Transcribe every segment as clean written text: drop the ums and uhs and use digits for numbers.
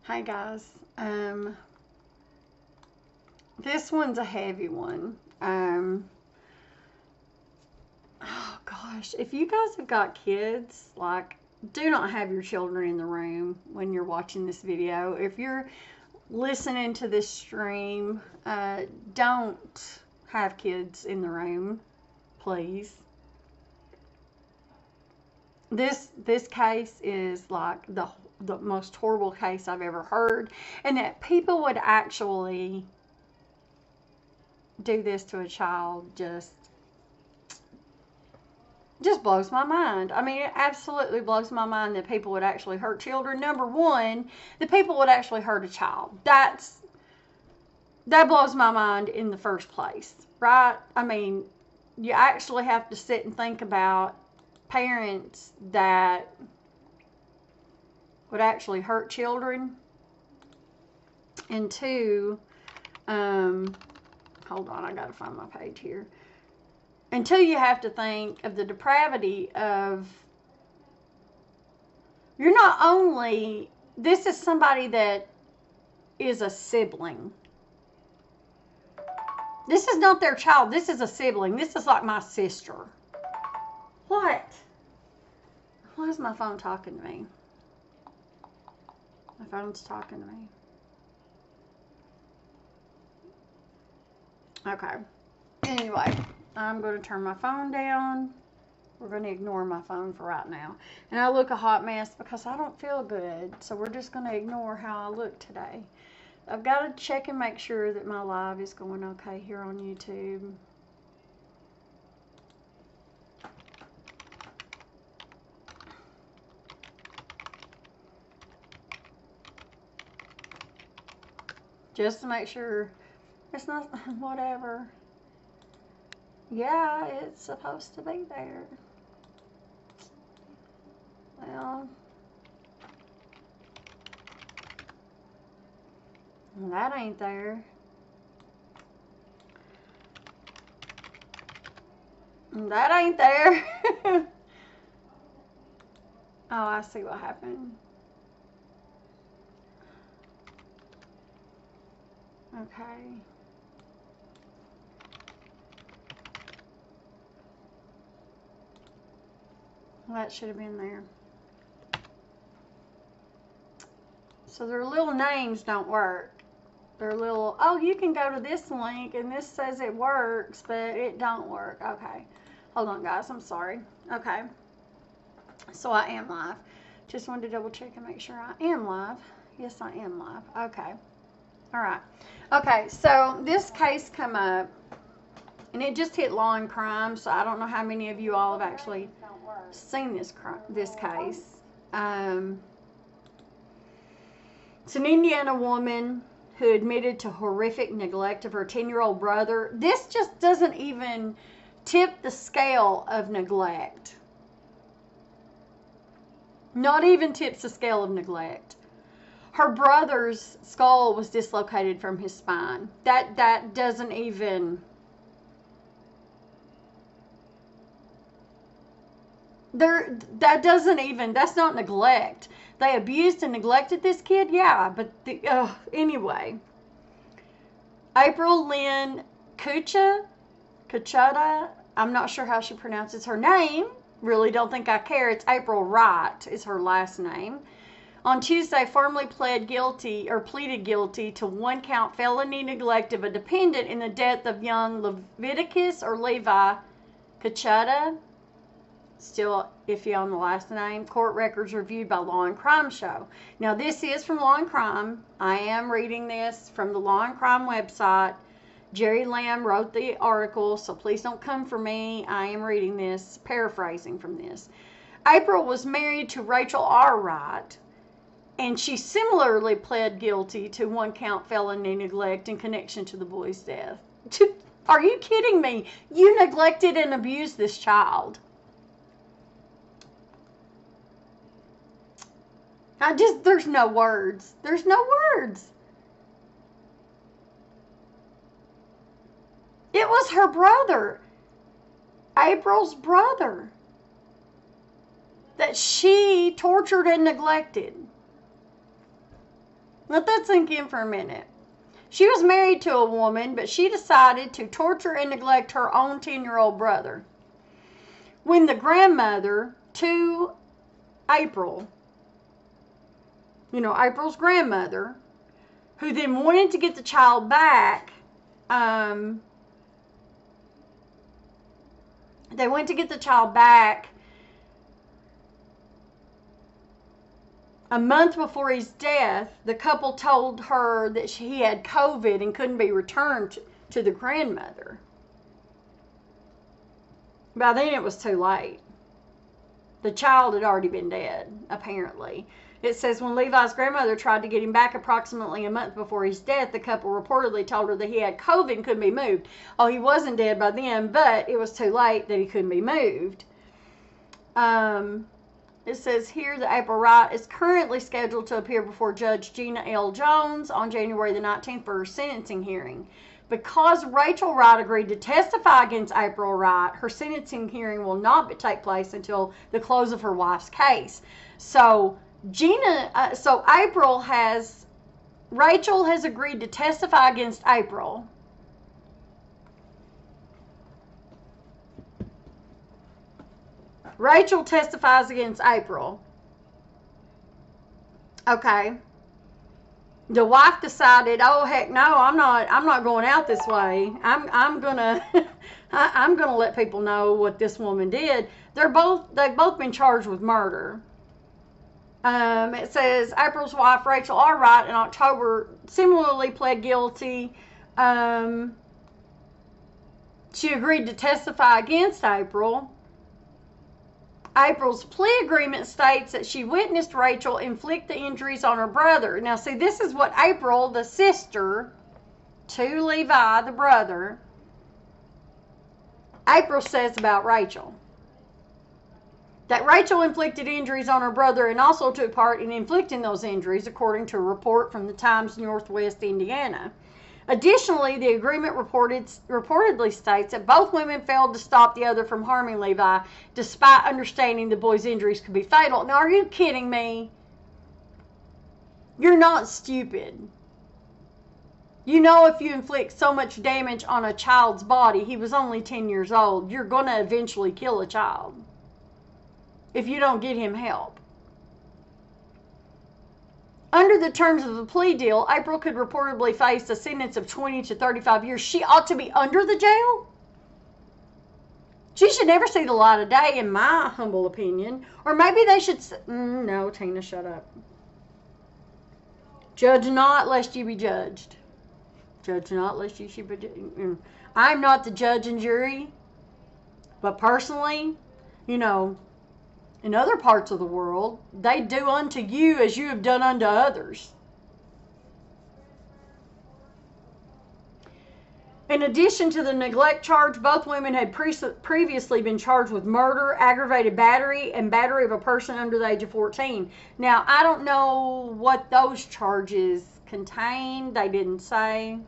Hi guys. This one's a heavy one. Oh gosh, if you guys have got kids, like, do not have your children in the room when you're watching this video. If you're listening to this stream, don't have kids in the room, please. This case is like the most horrible case I've ever heard, and that people would actually do this to a child just blows my mind. I mean, it absolutely blows my mind that people would actually hurt children. Number one, that people would actually hurt a child. That blows my mind in the first place, right? I mean, you actually have to sit and think about parents that would actually hurt children. And two, hold on, I gotta find my page here. And two, you have to think of the depravity of, you're not only, this is somebody that is a sibling. This is not their child. This is a sibling. This is like my sister. What? Why is my phone talking to me? My phone's talking to me. Okay. Anyway, I'm going to turn my phone down. We're going to ignore my phone for right now. And I look a hot mess because I don't feel good. So we're just going to ignore how I look today. I've got to check and make sure that my live is going okay here on YouTube. Just to make sure it's not whatever. Yeah, it's supposed to be there. Well, that ain't there. That ain't there. Oh, I see what happened. Okay. Well, that should have been there. So their little names don't work. Their little, oh, you can go to this link and this says it works, but it don't work. Okay. Hold on, guys. I'm sorry. Okay. So I am live. Just wanted to double check and make sure I am live. Yes, I am live. Okay. All right. Okay, so this case come up, and it just hit Law and Crime, so I don't know how many of you all have actually seen this case. It's an Indiana woman who admitted to horrific neglect of her 10-year-old brother. This just doesn't even tip the scale of neglect. Not even tips the scale of neglect. Her brother's skull was dislocated from his spine. That doesn't even... That's not neglect. They abused and neglected this kid, yeah, but anyway. April Lynn Cuchada, I'm not sure how she pronounces her name. Really don't think I care. It's April Wright is her last name. On Tuesday, formally pleaded guilty to one-count felony neglect of a dependent in the death of young Leviticus or Levi Cuchada. Still iffy on the last name. Court records reviewed by Law and Crime Show. Now, this is from Law and Crime. I am reading this from the Law and Crime website. Jerry Lamb wrote the article, so please don't come for me. I am reading this, paraphrasing from this. April was married to Rachel R. Wright, and she similarly pled guilty to one-count felony neglect in connection to the boy's death. Are you kidding me? You neglected and abused this child. There's no words. There's no words. It was her brother. April's brother. that she tortured and neglected. Let that sink in for a minute. She was married to a woman, but she decided to torture and neglect her own 10-year-old brother. When the grandmother to April, April's grandmother, who then wanted to get the child back, they went to get the child back a month before his death. The couple told her that he had COVID and couldn't be returned to the grandmother. By then it was too late. The child had already been dead, apparently. It says when Levi's grandmother tried to get him back approximately a month before his death, the couple reportedly told her that he had COVID and couldn't be moved. Oh, he wasn't dead by then, but it was too late that he couldn't be moved. It says here that April Wright is currently scheduled to appear before Judge Gina L. Jones on January the 19th for her sentencing hearing. Because Rachel Wright agreed to testify against April Wright, her sentencing hearing will not take place until the close of her wife's case. So Rachel has agreed to testify against April. Rachel testifies against April. Okay. The wife decided, oh heck no, I'm not going out this way. I'm gonna let people know what this woman did. They've both been charged with murder. It says April's wife, Rachel R. Wright, in October similarly pled guilty. She agreed to testify against April. April's plea agreement states that she witnessed Rachel inflict the injuries on her brother. Now, see, this is what April, the sister to Levi, the brother, April says about Rachel. That Rachel inflicted injuries on her brother and also took part in inflicting those injuries, according to a report from the Times Northwest Indiana. Additionally, the agreement reportedly states that both women failed to stop the other from harming Levi, despite understanding the boy's injuries could be fatal. Now, are you kidding me? You're not stupid. You know, if you inflict so much damage on a child's body, he was only 10 years old, you're going to eventually kill a child if you don't get him help. Under the terms of the plea deal, April could reportedly face a sentence of 20 to 35 years. She ought to be under the jail. She should never see the light of day, in my humble opinion. Or maybe they should... No, Tina, shut up. Judge not, lest you be judged. Judge not, lest you should be judged. I'm not the judge and jury. But personally, in other parts of the world, they do unto you as you have done unto others. In addition to the neglect charge, both women had previously been charged with murder, aggravated battery, and battery of a person under the age of 14. Now, I don't know what those charges contain. They didn't say.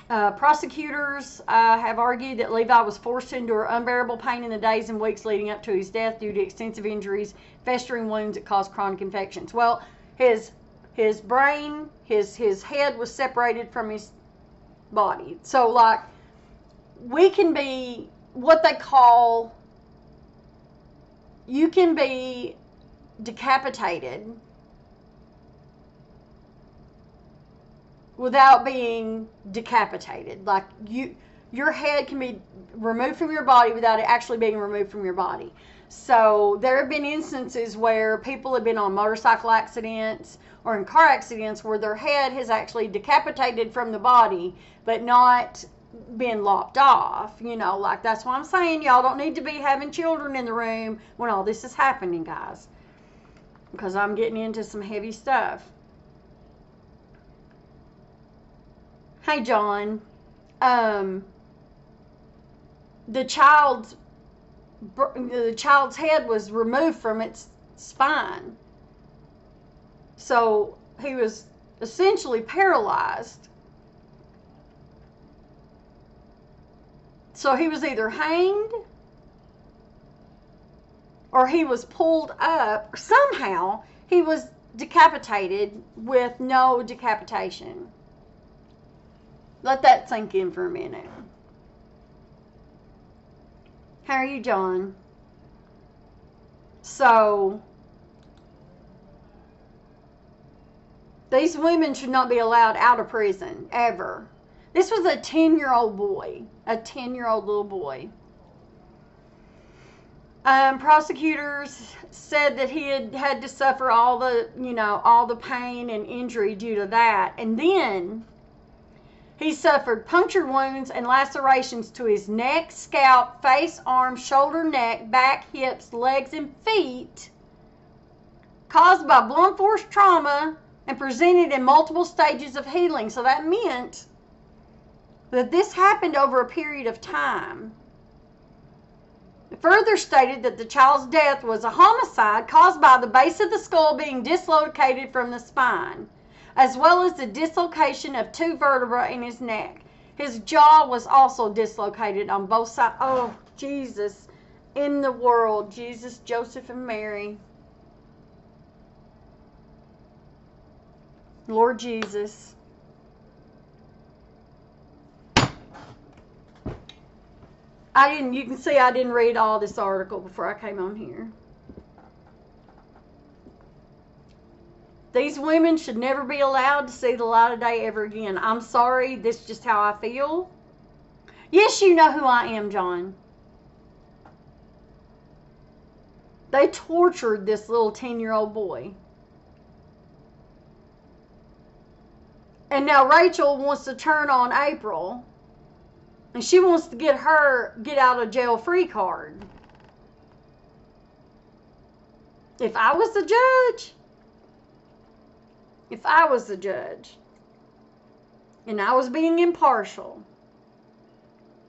Prosecutors have argued that Levi was forced to endure unbearable pain in the days and weeks leading up to his death due to extensive injuries, festering wounds that caused chronic infections. Well, his brain, his head was separated from his body. So, like, we can be what they call, you can be decapitated without being decapitated. Like, your head can be removed from your body without it actually being removed from your body. So there have been instances where people have been on motorcycle accidents or in car accidents where their head has actually decapitated from the body but not been lopped off. Like, that's why I'm saying y'all don't need to be having children in the room when all this is happening, guys, because I'm getting into some heavy stuff. Hey, John. The child's head was removed from its spine. So he was essentially paralyzed. So he was either hanged or he was pulled up, or somehow he was decapitated with no decapitation. Let that sink in for a minute. How are you, John? So, these women should not be allowed out of prison, ever. This was a 10-year-old boy. A 10-year-old little boy. Prosecutors said that he had to suffer all the pain and injury due to that. And then he suffered punctured wounds and lacerations to his neck, scalp, face, arms, shoulder, neck, back, hips, legs, and feet caused by blunt force trauma and presented in multiple stages of healing. So that meant that this happened over a period of time. It further stated that the child's death was a homicide caused by the base of the skull being dislocated from the spine, as well as the dislocation of 2 vertebrae in his neck. His jaw was also dislocated on both sides. Oh, Jesus in the world. Jesus, Joseph, and Mary. Lord Jesus. You can see I didn't read all this article before I came on here. These women should never be allowed to see the light of day ever again. I'm sorry, this is just how I feel. Yes, you know who I am, John. They tortured this little 10-year-old boy. And now Rachel wants to turn on April. And she wants to get her get out of jail free card. If I was the judge, and I was being impartial,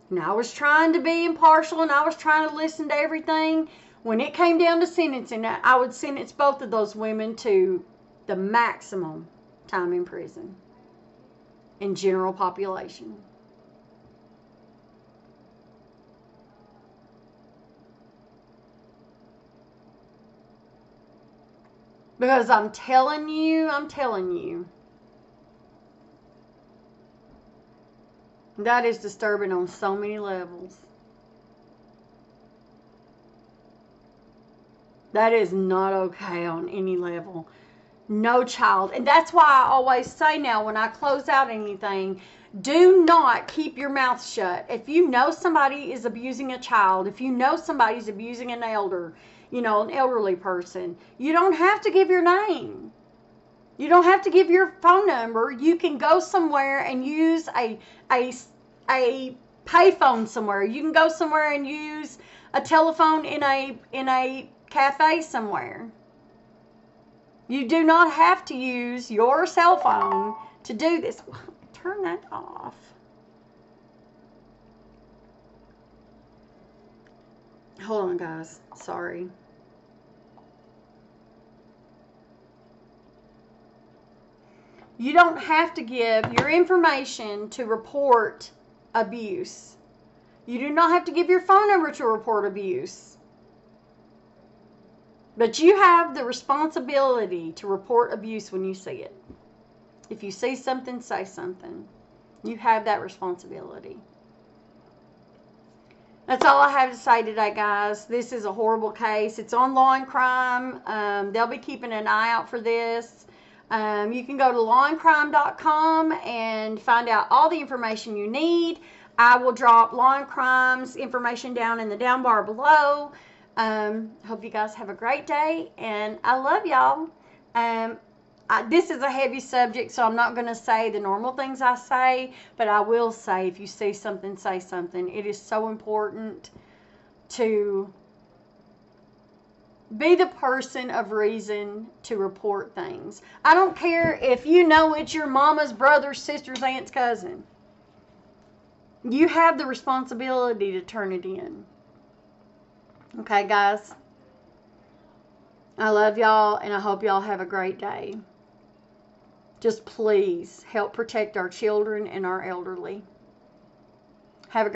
and I was trying to be impartial, and I was trying to listen to everything, when it came down to sentencing, I would sentence both of those women to the maximum time in prison in general population. Because I'm telling you, that is disturbing on so many levels. That is not okay on any level. No child. And that's why I always say now when I close out anything, do not keep your mouth shut. If you know somebody is abusing a child, if you know somebody's abusing an elderly person, you don't have to give your name. You don't have to give your phone number. You can go somewhere and use a payphone somewhere. You can go somewhere and use a telephone in a cafe somewhere. You do not have to use your cell phone to do this. Turn that off. Hold on, guys. Sorry. You don't have to give your information to report abuse. You do not have to give your phone number to report abuse. But you have the responsibility to report abuse when you see it. If you see something, say something. You have that responsibility. That's all I have to say today, guys. This is a horrible case. It's on Law and Crime. They'll be keeping an eye out for this. You can go to lawandcrime.com and find out all the information you need. I will drop Law and Crime's information down in the down bar below. Hope you guys have a great day, and I love y'all. This is a heavy subject, so I'm not going to say the normal things I say, but I will say if you see something, say something. It is so important to be the person of reason to report things. I don't care if you know it's your mama's brother, sister's, aunt's cousin. You have the responsibility to turn it in. Okay, guys? I love y'all, and I hope y'all have a great day. Just please help protect our children and our elderly. Have a